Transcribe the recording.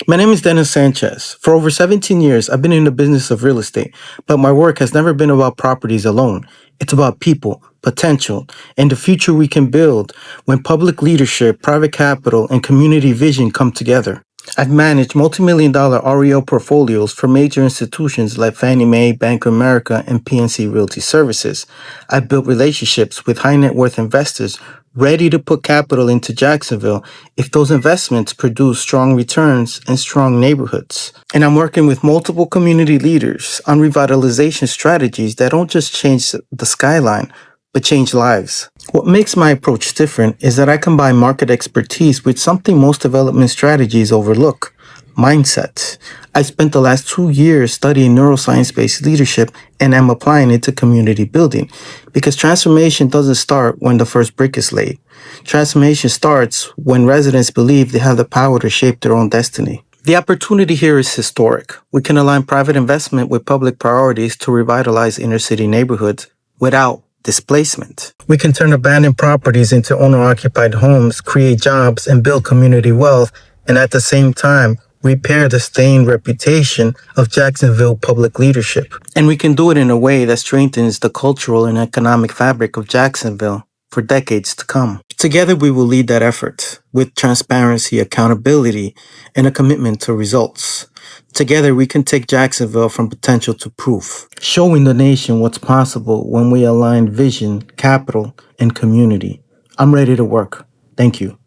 My name is Dennis Sanchez. For over 17 years, I've been in the business of real estate, but my work has never been about properties alone. It's about people, potential, and the future we can build when public leadership, private capital, and community vision come together. I've managed multi-million dollar REO portfolios for major institutions like Fannie Mae, Bank of America, and PNC Realty Services. I've built relationships with high net worth investors ready to put capital into Jacksonville if those investments produce strong returns and strong neighborhoods. And I'm working with multiple community leaders on revitalization strategies that don't just change the skyline, but change lives. What makes my approach different is that I combine market expertise with something most development strategies overlook: mindset. I spent the last 2 years studying neuroscience-based leadership and am applying it to community building because transformation doesn't start when the first brick is laid. Transformation starts when residents believe they have the power to shape their own destiny. The opportunity here is historic. We can align private investment with public priorities to revitalize inner city neighborhoods without displacement. We can turn abandoned properties into owner-occupied homes, create jobs, and build community wealth, and at the same time, repair the stained reputation of Jacksonville public leadership. And we can do it in a way that strengthens the cultural and economic fabric of Jacksonville for decades to come. Together, we will lead that effort with transparency, accountability, and a commitment to results. Together, we can take Jacksonville from potential to proof, showing the nation what's possible when we align vision, capital, and community. I'm ready to work. Thank you.